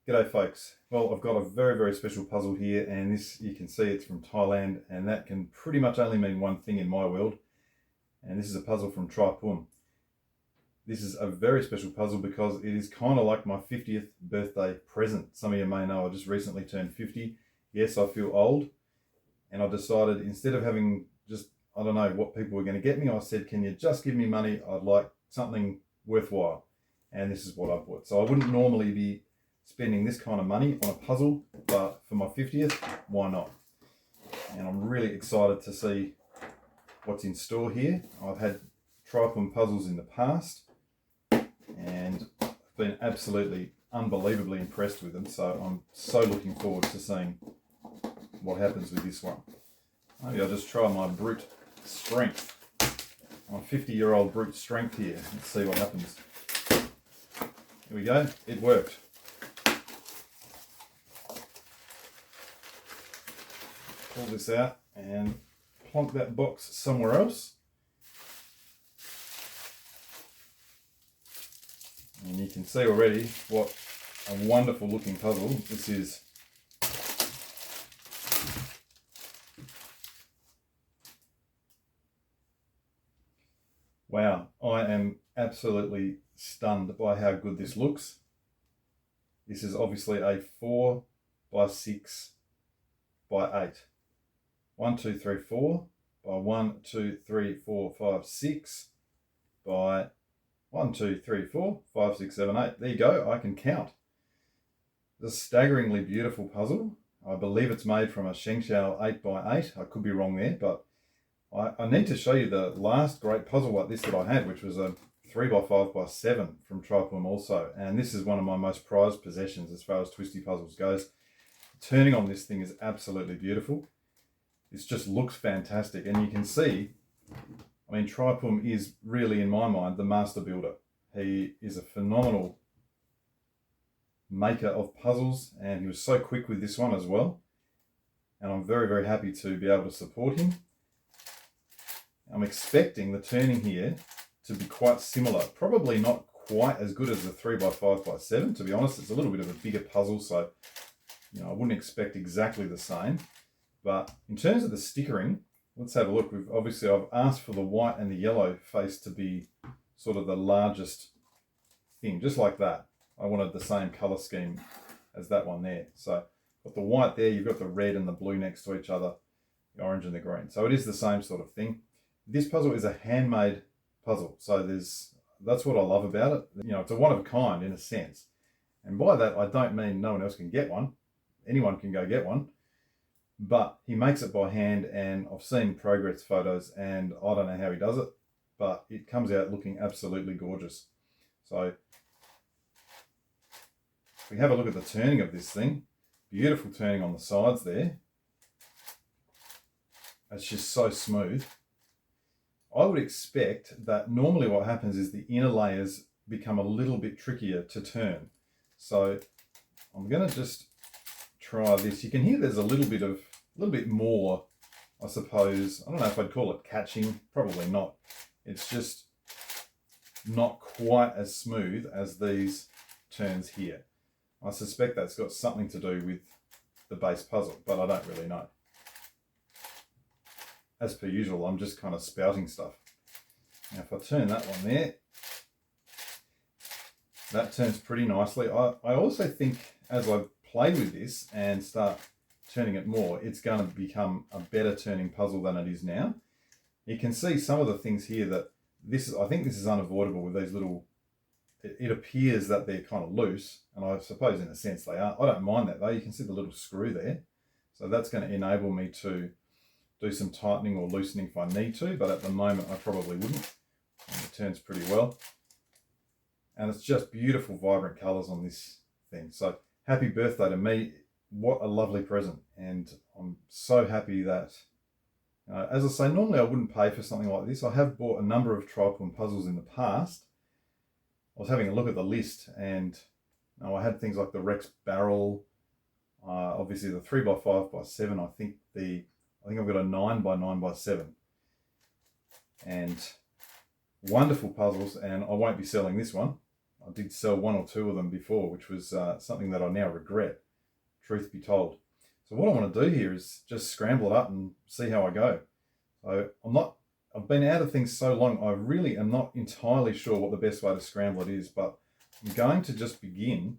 G'day folks. Well, I've got a very special puzzle here, and this, you can see it's from Thailand, and that can pretty much only mean one thing in my world, and this is a puzzle from Trai Pum. This is a very special puzzle because it is kind of like my 50th birthday present. Some of you may know I just recently turned 50. Yes, I feel old, and I decided instead of having just, I don't know what people were going to get me, I said, can you just give me money? I'd like something worthwhile, and this is what I bought. So I wouldn't normally be spending this kind of money on a puzzle, but for my 50th, why not? And I'm really excited to see what's in store here. I've had Trai Pum puzzles in the past, and I've been absolutely unbelievably impressed with them, so I'm so looking forward to seeing what happens with this one. Maybe I'll just try my brute strength. My 50-year-old brute strength here. Let's see what happens. Here we go. It worked. Pull this out and plonk that box somewhere else. And you can see already what a wonderful looking puzzle this is. Wow, I am absolutely stunned by how good this looks. This is obviously a 4 by 6 by 8. 1, 2, 3, 4 by 1, 2, 3, 4, 5, 6 by 1, 2, 3, 4, 5, 6, 7, 8. There you go, I can count. It's a staggeringly beautiful puzzle. I believe it's made from a Shengshou 8 by 8. I could be wrong there, but I need to show you the last great puzzle like this that I had, which was a 3 by 5 by 7 from Trai Pum also. And this is one of my most prized possessions as far as twisty puzzles goes. Turning on this thing is absolutely beautiful. This just looks fantastic, and you can see, I mean, Trai Pum is really, in my mind, the master builder. He is a phenomenal maker of puzzles, and he was so quick with this one as well. And I'm very happy to be able to support him. I'm expecting the turning here to be quite similar. Probably not quite as good as the 3 by 5 by 7, to be honest. It's a little bit of a bigger puzzle, so I wouldn't expect exactly the same. But in terms of the stickering, let's have a look. I've asked for the white and the yellow face to be sort of the largest thing, just like that. I wanted the same color scheme as that one there. So got the white there, you've got the red and the blue next to each other, the orange and the green. So it is the same sort of thing. This puzzle is a handmade puzzle. So that's what I love about it. It's a one of a kind in a sense. And by that, I don't mean no one else can get one. Anyone can go get one. But he makes it by hand, and I've seen progress photos, and I don't know how he does it, but it comes out looking absolutely gorgeous. So if we have a look at the turning of this thing, beautiful turning on the sides there. It's just so smooth. I would expect that normally what happens is the inner layers become a little bit trickier to turn. So I'm going to just try this. You can hear there's a little bit more, I suppose. I don't know if I'd call it catching, probably not. It's just not quite as smooth as these turns here. I suspect that's got something to do with the base puzzle, but I don't really know. As per usual, I'm just kind of spouting stuff. Now if I turn that one there, that turns pretty nicely. I also think as I play with this and start turning it more, it's going to become a better turning puzzle than it is now. You can see some of the things here that I think this is unavoidable with these little, it appears that they're kind of loose, and I suppose in a sense they are. I don't mind that though. You can see the little screw there. So that's going to enable me to do some tightening or loosening if I need to, but at the moment I probably wouldn't. And it turns pretty well. And it's just beautiful, vibrant colors on this thing. So happy birthday to me. What a lovely present. And I'm so happy that, as I say, normally I wouldn't pay for something like this. I have bought a number of Trai Pum puzzles in the past. I was having a look at the list, and I had things like the Rex Barrel, obviously the 3 by 5 by 7. I think I've got a 9 by 9 by 7. And wonderful puzzles, and I won't be selling this one. I did sell one or two of them before, which was something that I now regret, truth be told. So what I want to do here is just scramble it up and see how I go. So I've been out of things so long, I really am not entirely sure what the best way to scramble it is, but I'm going to just begin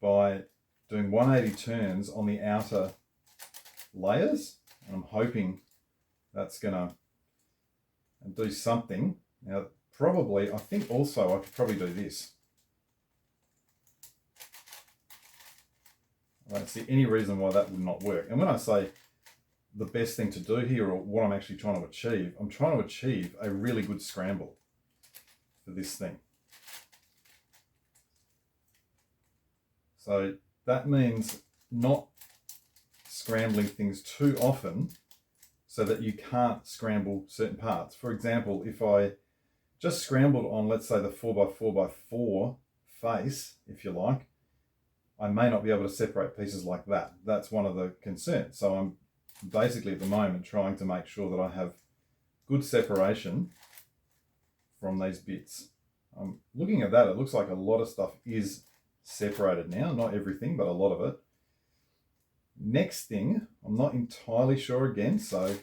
by doing 180 turns on the outer layers, and I'm hoping that's gonna do something. Now, probably, I think also I could probably do this. I don't see any reason why that would not work. And when I say the best thing to do here, or what I'm actually trying to achieve, I'm trying to achieve a really good scramble for this thing. So that means not scrambling things too often so that you can't scramble certain parts. For example, if I just scrambled on, let's say, the 4x4x4 face, if you like, I may not be able to separate pieces like that. That's one of the concerns. So I'm basically at the moment trying to make sure that I have good separation from these bits. Looking at that, it looks like a lot of stuff is separated now. Not everything, but a lot of it. Next thing, I'm not entirely sure again, so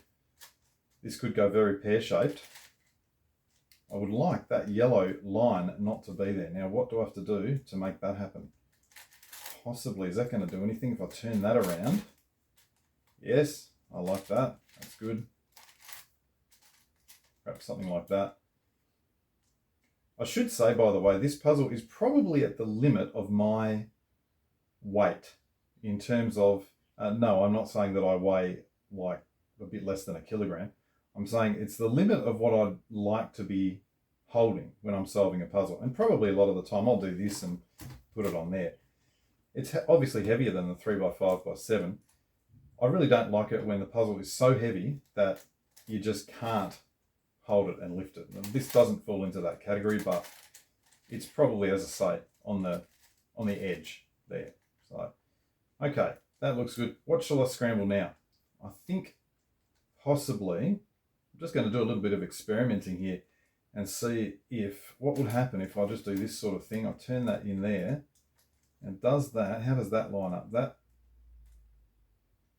this could go very pear-shaped. I would like that yellow line not to be there. Now, what do I have to do to make that happen? Possibly, is that going to do anything if I turn that around? Yes, I like that. That's good. Perhaps something like that. I should say, by the way, this puzzle is probably at the limit of my weight in terms of, no, I'm not saying that I weigh like a bit less than a kilogram. I'm saying it's the limit of what I'd like to be holding when I'm solving a puzzle. And probably a lot of the time I'll do this and put it on there. It's obviously heavier than the 3x5x7. I really don't like it when the puzzle is so heavy that you just can't hold it and lift it. And this doesn't fall into that category, but it's probably, as I say, on the edge there. So, okay, that looks good. What shall I scramble now? I think possibly, I'm just going to do a little bit of experimenting here and see what would happen if I just do this sort of thing. I turn that in there, and does that, how does that line up? That,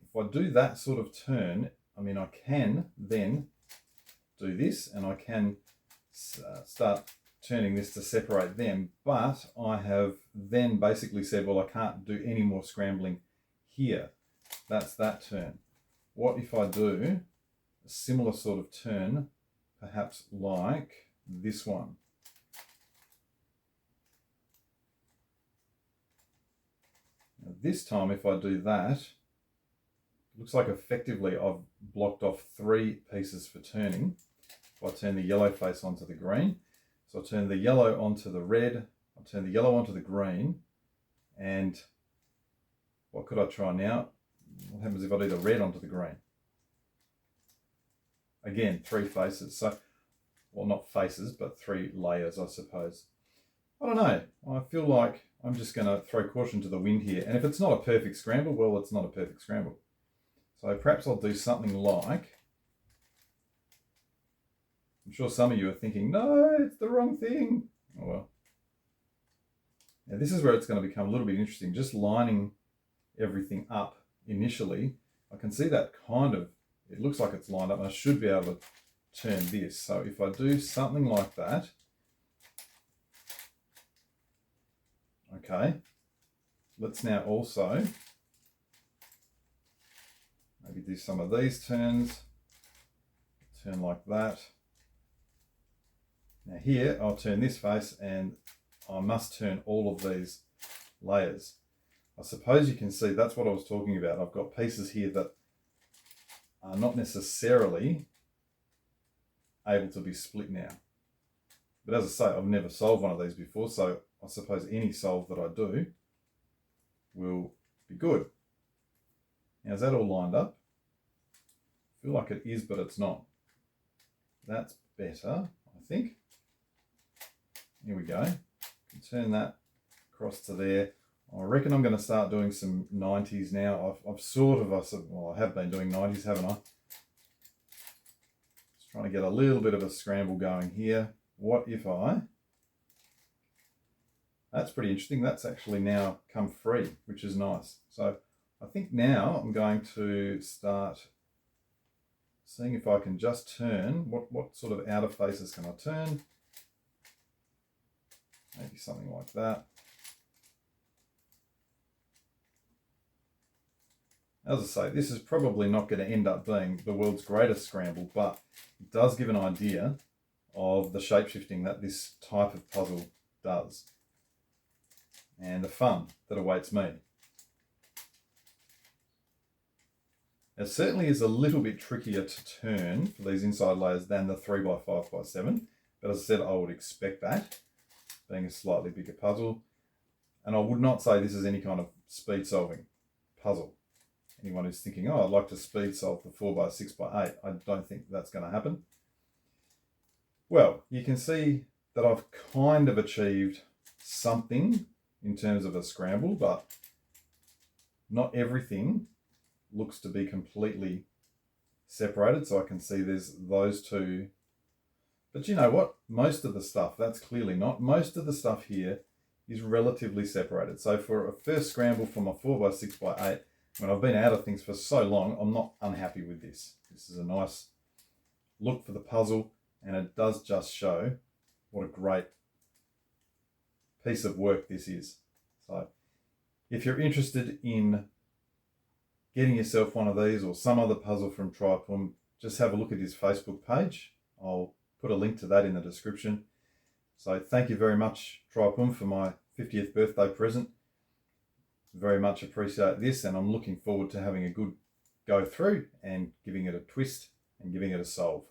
if I do that sort of turn, I mean, I can then do this, and I can start turning this to separate them, but I have then basically said, well, I can't do any more scrambling here. That's that turn. What if I do a similar sort of turn, perhaps like this one? Now, this time, if I do that, it looks like effectively I've blocked off 3 pieces for turning. If I turn the yellow face onto the green, so I turn the yellow onto the red, I turn the yellow onto the green, and what could I try now? What happens if I do the red onto the green? Again, 3 faces. So, well, not faces, but 3 layers, I suppose. I don't know. I feel like I'm just going to throw caution to the wind here. And if it's not a perfect scramble, well, it's not a perfect scramble. So perhaps I'll do something like, I'm sure some of you are thinking, no, it's the wrong thing. Oh well. Now this is where it's going to become a little bit interesting. Just lining everything up initially, I can see that kind of, it looks like it's lined up, and I should be able to turn this. So if I do something like that, okay, let's now also maybe do some of these turns, turn like that. Now here, I'll turn this face, and I must turn all of these layers. I suppose you can see that's what I was talking about. I've got pieces here that are not necessarily able to be split now. But as I say, I've never solved one of these before, so I suppose any solve that I do will be good. Now, is that all lined up? I feel like it is, but it's not. That's better, I think. Here we go. Turn that across to there. I reckon I'm going to start doing some 90s now. I have been doing 90s, haven't I? Just trying to get a little bit of a scramble going here. What if I That's pretty interesting. That's actually now come free, which is nice. So I think now I'm going to start seeing if I can just turn, what sort of outer faces can I turn? Maybe something like that. As I say, this is probably not going to end up being the world's greatest scramble, but it does give an idea of the shape-shifting that this type of puzzle does and the fun that awaits me. It certainly is a little bit trickier to turn for these inside layers than the 3x5x7, but as I said, I would expect that, being a slightly bigger puzzle. And I would not say this is any kind of speed solving puzzle. Anyone who's thinking, oh, I'd like to speed solve the 4x6x8, I don't think that's going to happen. Well, you can see that I've kind of achieved something in terms of a scramble, but not everything looks to be completely separated. So I can see there's those two. But you know what? Most of the stuff, that's clearly not. Most of the stuff here is relatively separated. So for a first scramble for my 4x6x8, when I've been out of things for so long, I'm not unhappy with this. This is a nice look for the puzzle, and it does just show what a great piece of work this is. So if you're interested in getting yourself one of these or some other puzzle from Tripum, just have a look at his Facebook page. I'll put a link to that in the description. So thank you very much, Tripum, for my 50th birthday present. Very much appreciate this, and I'm looking forward to having a good go through and giving it a twist and giving it a solve.